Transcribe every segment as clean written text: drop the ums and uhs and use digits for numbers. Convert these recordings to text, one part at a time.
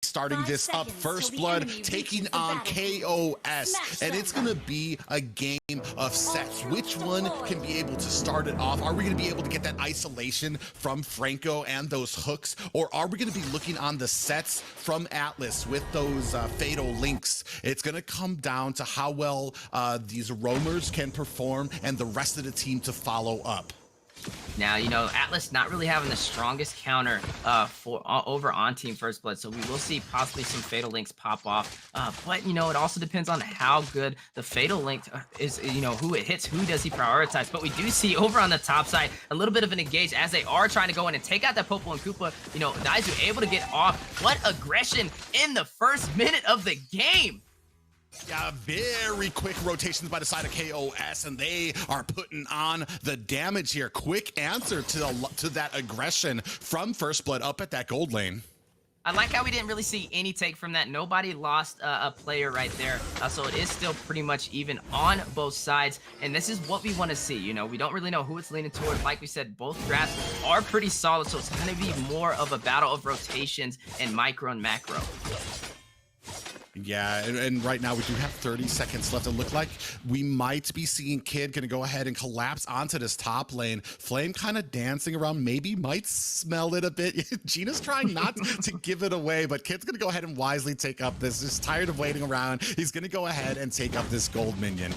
starting this up. First Blood taking on KOS, and it's gonna be a game of sets. Which one can be able to start it off? Are we gonna be able to get that isolation from Franco and those hooks, or are we gonna be looking on the sets from Atlas with those fatal links? It's gonna come down to how well these roamers can perform and the rest of the team to follow up. Now, Atlas not really having the strongest counter over on Team First Blood, so we will see possibly some Fatal Links pop off. But, it also depends on how good the Fatal Link is, who it hits, who does he prioritize. But we do see over on the top side a little bit of an engage as they are trying to go in and take out that Popo and Koopa. Daizu able to get off. What aggression in the first minute of the game! Yeah, very quick rotations by the side of KOS, and they are putting on the damage here. Quick answer to that aggression from First Blood up at that gold lane. I like how we didn't really see any take from that. Nobody lost a player right there. So it is still pretty much even on both sides. And this is what we want to see. We don't really know who it's leaning toward. Like we said, both drafts are pretty solid. So it's going to be more of a battle of rotations and micro and macro. Yeah, and right now we do have 30 seconds left. It look like we might be seeing Kid gonna go ahead and collapse onto this top lane. Flame kind of dancing around, maybe might smell it a bit. Gina's trying not to give it away, but Kid's gonna go ahead and wisely take up this. Just tired of waiting around. He's gonna go ahead and take up this gold minion.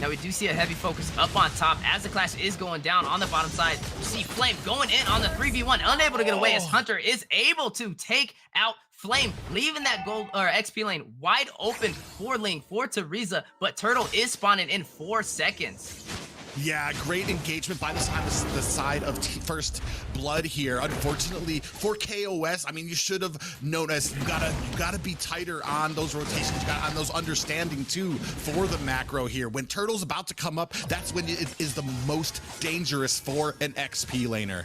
Now we do see a heavy focus up on top as the clash is going down on the bottom side. You see Flame going in on the 3v1, unable to get away as Hunter is able to take out Flame, leaving that gold or XP lane wide open for Ling, for Teresa, but Turtle is spawning in 4 seconds. Yeah, great engagement by the side of First Blood here. Unfortunately for KOS, I mean, you should have noticed you gotta be tighter on those rotations, you got on those understanding too for the macro here. When Turtle's about to come up, that's when it is the most dangerous for an XP laner.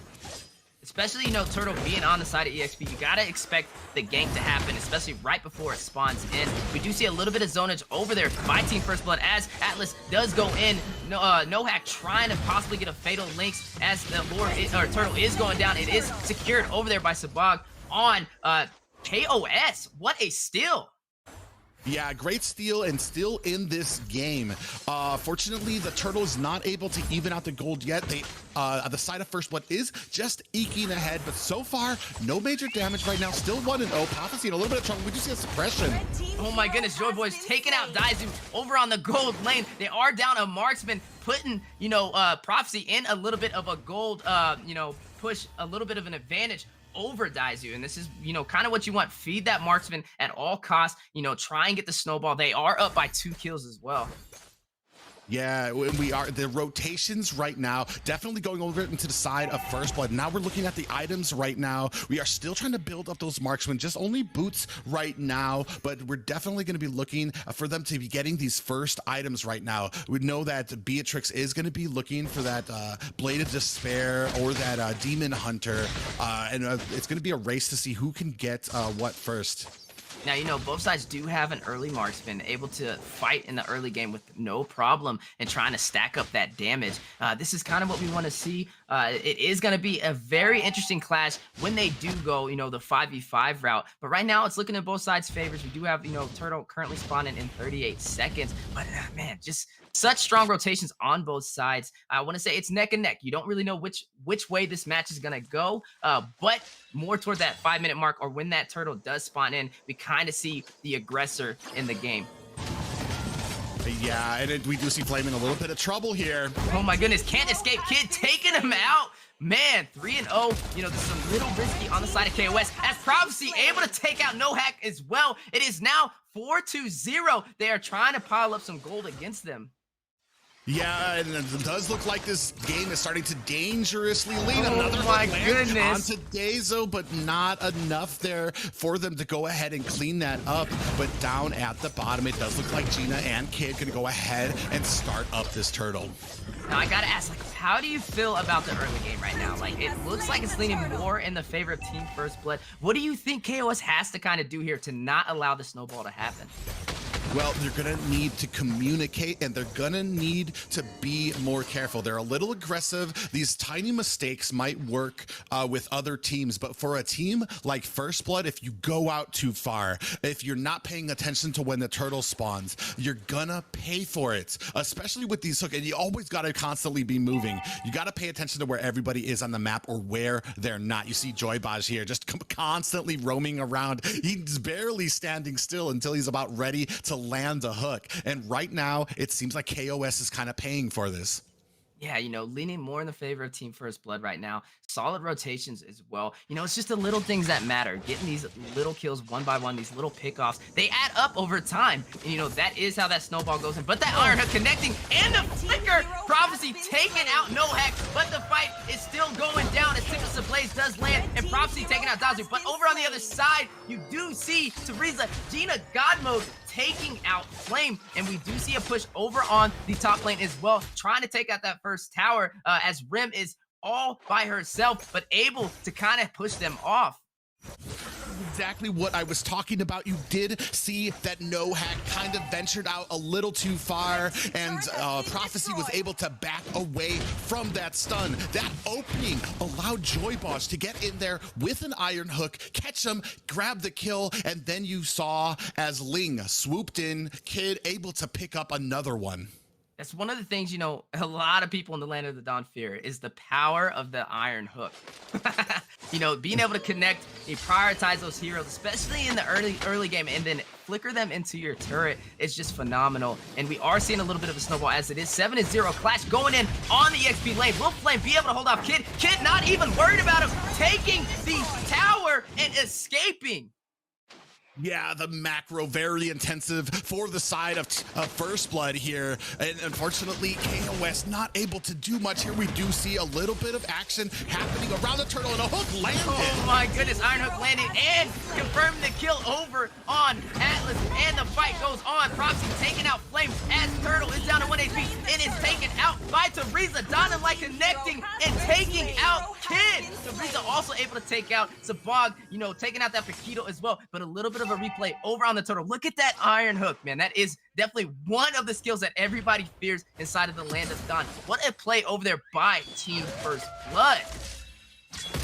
Especially, Turtle being on the side of EXP, you gotta expect the gank to happen, especially right before it spawns in. We do see a little bit of zonage over there by Team First Blood as Atlas does go in. No hack trying to possibly get a fatal links as the Turtle is going down. It is secured over there by Sabag on KOS. What a steal! Yeah, great steal and still in this game. Fortunately, the Turtle is not able to even out the gold yet. The side of First Blood is just eking ahead, but so far, no major damage right now. Still 1-0. Prophecy in a little bit of trouble. We do see a suppression. Oh my goodness, Joy Boy's taking out Daizu over on the gold lane. They are down a marksman, putting, Prophecy in a little bit of a gold, push, a little bit of an advantage over Daizu, and this is kind of what you want. Feed that marksman at all costs, try and get the snowball. They are up by 2 kills as well. Yeah, we are. The rotations right now definitely going over into the side of First Blood. Now we're looking at the items right now. We are still trying to build up those marksmen, just only boots right now, but we're definitely going to be looking for them to be getting these first items right now. We know that Beatrix is going to be looking for that Blade of Despair or that Demon Hunter, and it's going to be a race to see who can get what first. Now, both sides do have an early marksman able to fight in the early game with no problem and trying to stack up that damage. This is kind of what we want to see. It is going to be a very interesting clash when they do go, the 5v5 route. But right now, it's looking at both sides' favors. We do have, Turtle currently spawning in 38 seconds. But, man, just such strong rotations on both sides. I want to say it's neck and neck. You don't really know which way this match is going to go. But more toward that 5-minute mark or when that Turtle does spawn in, we kind of see the aggressor in the game. Yeah, and we do see Flame in a little bit of trouble here. Oh my goodness, can't escape. Kid taking him out. Man, 3-0. This is a little risky on the side of KOS. As Prophecy able to take out No Hack as well. It is now 4-0. They are trying to pile up some gold against them. Yeah, and it does look like this game is starting to dangerously lean. Another my goodness onto Daizu, but not enough there for them to go ahead and clean that up. But down at the bottom, it does look like Gina and Kid gonna go ahead and start up this Turtle. Now I gotta ask, how do you feel about the early game right now? It looks like it's leaning more in the favor of Team First Blood. What do you think KOS has to kind of do here to not allow the snowball to happen? Well, they're gonna need to communicate and they're gonna need to be more careful. They're a little aggressive. These tiny mistakes might work with other teams, but for a team like First Blood, if you go out too far, if you're not paying attention to when the turtle spawns, you're gonna pay for it, especially with these hook. And you always gotta constantly be moving. You gotta pay attention to where everybody is on the map or where they're not. You see Joybaj here just constantly roaming around. He's barely standing still until he's about ready to land a hook. And right now, it seems like KOS is kind of paying for this. Yeah, leaning more in the favor of Team First Blood right now. Solid rotations as well. It's just the little things that matter. Getting these little kills one by one, these little pickoffs, they add up over time. And, that is how that snowball goes in. But that Iron Hook connecting and the flicker. Prophecy taking out No Hack, but the fight is still going down as Tempest Blaze does land and Prophecy taking out Dazu. But over on the other side, you do see Teresa, Gina God Mode taking out Flame, and we do see a push over on the top lane as well, trying to take out that first tower as Rim is all by herself, but able to kind of push them off. Exactly what I was talking about. You did see that No Hack kind of ventured out a little too far, and Prophecy was able to back away from that stun. That opening allowed Joybosh to get in there with an Iron Hook, catch him, grab the kill, and then you saw as Ling swooped in, Kid able to pick up another one. That's one of the things, a lot of people in the Land of the Dawn fear is the power of the Iron Hook. Being able to connect, you prioritize those heroes, especially in the early game, and then flicker them into your turret is just phenomenal. And we are seeing a little bit of a snowball as it is. 7-0 Clash going in on the XP lane. Will Flame be able to hold off Kid? Kid not even worried about him, taking the tower and escaping. Yeah, the macro very intensive for the side of First Blood here. And unfortunately, KOS not able to do much here. We do see a little bit of action happening around the turtle and a hook landed. Oh my goodness, Iron Hook landing and confirming the kill over on Atlas. And the fight goes on. Prophecy taking out Flame as Turtle is down to 1 HP and is taken out by Teresa. Donna like connecting and taking out Kid. Teresa also able to take out Sabog, taking out that Paquito as well. But a little bit of a replay over on the turtle. Look at that Iron Hook, man. That is definitely one of the skills that everybody fears inside of the Land of Dawn. What a play over there by Team First Blood.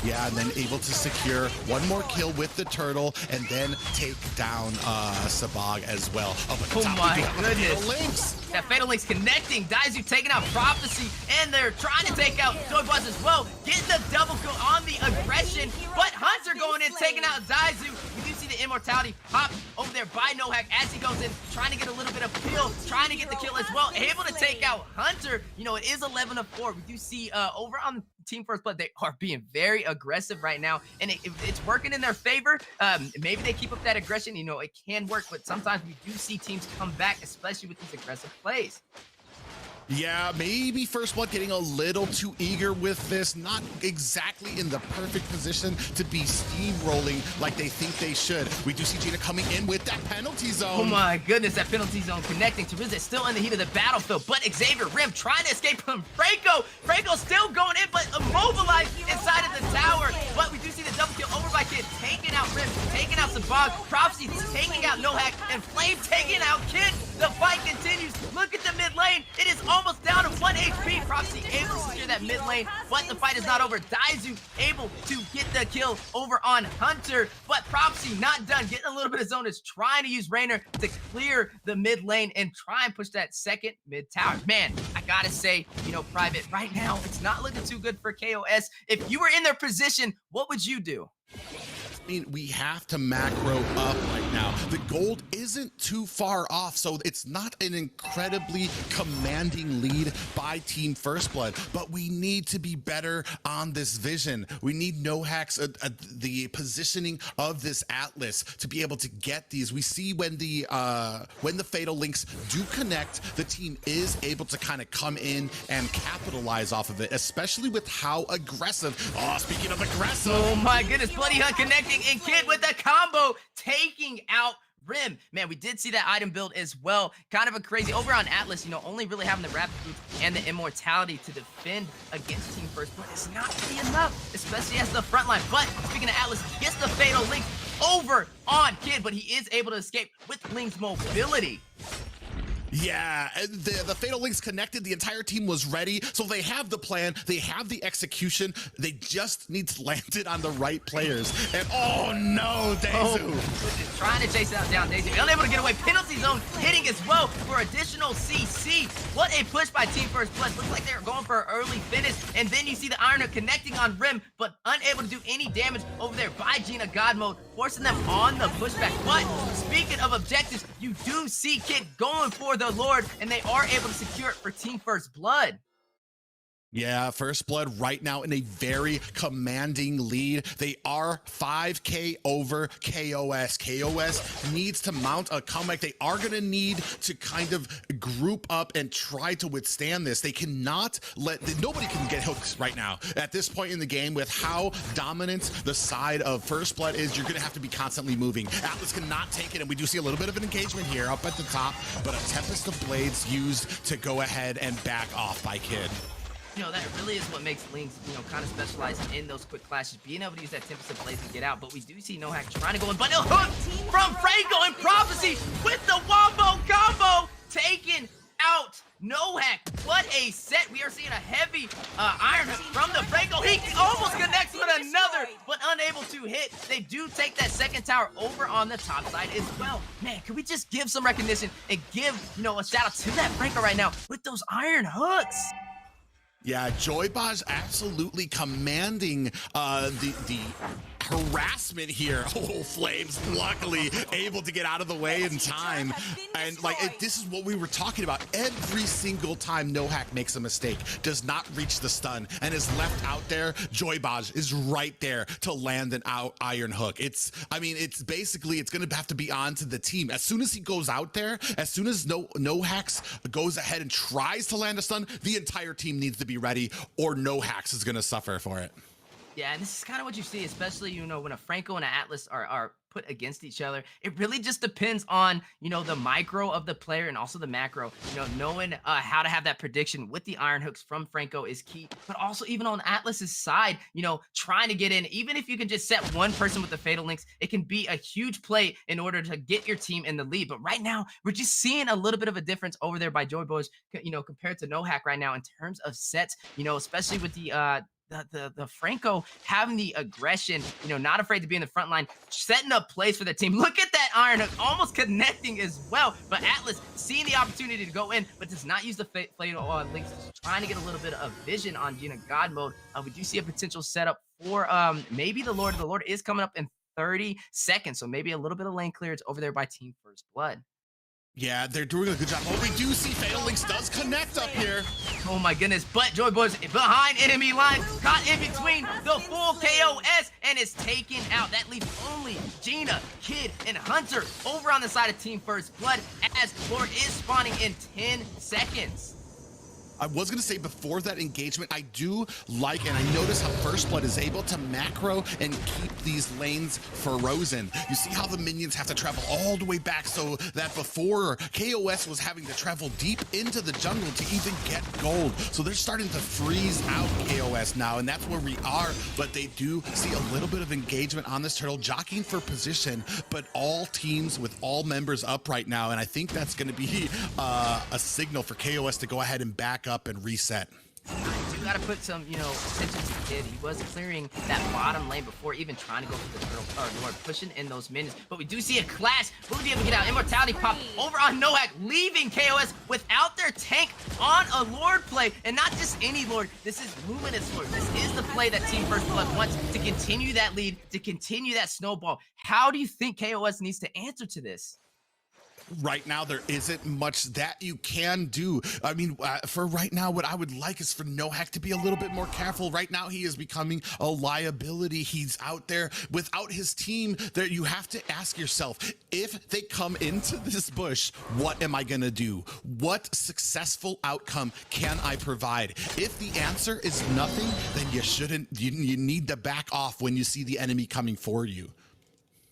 Yeah, and then able to secure one more kill with the turtle and then take down Sabog as well. Oh my goodness. That Fatal Link's connecting. Daizu taking out Prophecy, and they're trying to take out Joybuzz as well. Getting the double kill on the aggression, but Hunter going in, taking out Daizu. We do see the immortality pop over there by No Hack as he goes in, trying to get a little bit of kill, trying to get the kill as well. Able to take out Hunter. It is 11-4. We do see over on Team First Blood, they are being very aggressive right now, and it's working in their favor. Maybe they keep up that aggression. It can work, but sometimes we do see teams come back, especially with these aggressive plays. Yeah, maybe First Blood getting a little too eager with this, not exactly in the perfect position to be steamrolling like they think they should. We do see Gina coming in with that penalty zone. Oh my goodness, that penalty zone connecting. Teresa still in the heat of the battlefield, but Xavier Rim trying to escape from Franco. Franco still going in, but immobilized inside of the tower. But we do see the double kill over by Kid, taking out Rim, taking out Sabog, Prophecy taking out No Hack, and Flame taking out Kid. The fight continues. Look at the mid lane. It is almost down to 1 HP. Prophecy able to secure that mid lane, but the fight is not over. Daizu able to get the kill over on Hunter, but Prophecy not done. Getting a little bit of zone is trying to use Raynor to clear the mid lane and try and push that second mid tower. Man, I gotta say, Private, right now, it's not looking too good for KOS. If you were in their position, what would you do? I mean, we have to macro up right now. The gold isn't too far off, so it's not an incredibly commanding lead by Team First Blood, but we need to be better on this vision. We need No Hacks, the positioning of this Atlas to be able to get these. We see when the Fatal Links do connect, the team is able to kind of come in and capitalize off of it, especially with how aggressive. Oh, speaking of aggressive. Oh my goodness, Bloody Hunt connecting, and Kid with the combo taking out Rim. Man, we did see that item build as well. Kind of a crazy over on Atlas, only really having the rapid boots and the immortality to defend against Team First Blood is not really enough, especially as the front line. But speaking of Atlas, gets the Fatal Link over on Kid, but he is able to escape with Ling's mobility. Yeah, and the Fatal Links connected. The entire team was ready. So they have the plan. They have the execution. They just need to land it on the right players. And oh no, Dazu. Trying to chase down Dazu. Unable to get away. Penalty zone hitting as well for additional CC. What a push by Team First Blood. Looks like they were going for an early finish. And then you see the Iron Hook connecting on Rim, but unable to do any damage over there by Gina God Mode, forcing them on the pushback. But speaking of objectives, you do see Kid going for the Lord, and they are able to secure it for Team First Blood. Yeah, First Blood right now in a very commanding lead. They are 5K over KOS. KOS needs to mount a comeback. They are going to need to kind of group up and try to withstand this. They cannot nobody can get hooks right now. At this point in the game, with how dominant the side of First Blood is, you're going to have to be constantly moving. Atlas cannot take it, and we do see a little bit of an engagement here up at the top, but a Tempest of Blades used to go ahead and back off by Kid. You know, that really is what makes Lynx, you know, kind of specializing in those quick clashes, being able to use that Tempest of Blades and get out. But we do see Nohack trying to go in, but a hook from Franco and Prophecy with the wombo combo, taking out Nohack. What a set. We are seeing a heavy Iron Hook from the Franco. He almost connects with another, but unable to hit. They do take that second tower over on the top side as well. Man, can we just give some recognition and give, you know, a shout out to that Franco right now with those Iron Hooks? Yeah, Joybaj absolutely commanding the harassment here. Oh, Flames luckily able to get out of the way in time. And like this is what we were talking about. Every single time Nohack makes a mistake, does not reach the stun, and is left out there, Joybaj is right there to land an Iron Hook. I mean, it's basically, it's going to have to be on to the team. As soon as he goes out there, as soon as Nohax goes ahead and tries to land a stun, the entire team needs to be ready, or Nohax is going to suffer for it. Yeah, and this is kind of what you see, especially, you know, when a Franco and an Atlas are put against each other. It really just depends on, you know, the micro of the player and also the macro. You know, knowing how to have that prediction with the Iron Hooks from Franco is key. But also even on Atlas's side, you know, trying to get in, even if you can just set one person with the Fatal Links, it can be a huge play in order to get your team in the lead. But right now, we're just seeing a little bit of a difference over there by Joybaj, you know, compared to Nohack right now in terms of sets, you know, especially with the Franco having the aggression, you know, not afraid to be in the front line, setting up plays for the team. Look at that Iron Hook, almost connecting as well. But Atlas seeing the opportunity to go in, but does not use the Fatal Links, trying to get a little bit of vision on Gina God Mode. We do see a potential setup for maybe the Lord. The Lord is coming up in 30 seconds, so maybe a little bit of lane clearance over there by Team First Blood. Yeah, they're doing a good job. Oh, we do see Fatal Links does connect up here. Oh my goodness, but Joybaj behind enemy lines, caught in between the full KOS, and is taken out. That leaves only Gina, Kid, and Hunter over on the side of Team First Blood, as Lord is spawning in 10 seconds. I was going to say before that engagement, I do like, and I notice how First Blood is able to macro and keep these lanes frozen. You see how the minions have to travel all the way back, so that before KOS was having to travel deep into the jungle to even get gold. So they're starting to freeze out KOS now, and that's where we are. But they do see a little bit of engagement on this turtle, jockeying for position, but all teams with all members up right now. And I think that's going to be a signal for KOS to go ahead and back up and reset. You gotta put some, you know, attention to the Kid. He was clearing that bottom lane before even trying to go for the turtle, or Lord, pushing in those minions. But we do see a clash. Will he be able to get out? Immortality pop over on Nohack, leaving KOS without their tank on a Lord play. And not just any Lord. This is Luminous Lord. This is the play that Team First Blood wants to continue that lead, to continue that snowball. How do you think KOS needs to answer to this? Right now, there isn't much that you can do. I mean, for right now, what I would like is for Nohack to be a little bit more careful. Right now, he is becoming a liability. He's out there without his team. There, you have to ask yourself, if they come into this bush, what am I gonna do? What successful outcome can I provide? If the answer is nothing, then you shouldn't. You need to back off when you see the enemy coming for you.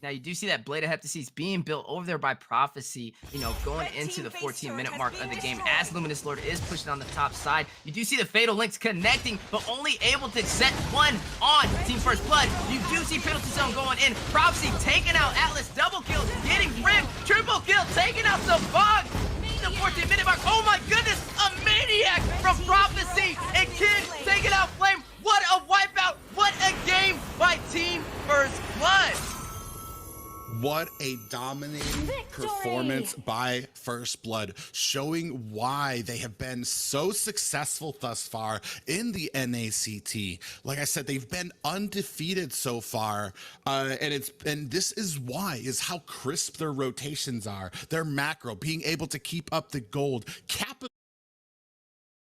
Now, you do see that Blade of Heptases being built over there by Prophecy, you know, going into the 14-minute mark of the game as Luminous Lord is pushing on the top side. You do see the Fatal Links connecting, but only able to set one on Team First Blood. You do see Penalty Zone going in. Prophecy taking out Atlas, double kill, getting Rim, triple kill, taking out the Bog. The 14-minute mark. Oh my goodness, a maniac from Prophecy and Kid taking out Flame. What a wipeout. What a game by Team First Blood. What a dominating performance by First Blood, showing why they have been so successful thus far in the NACT. Like I said, they've been undefeated so far, and this is why, is how crisp their rotations are, their macro, being able to keep up the gold,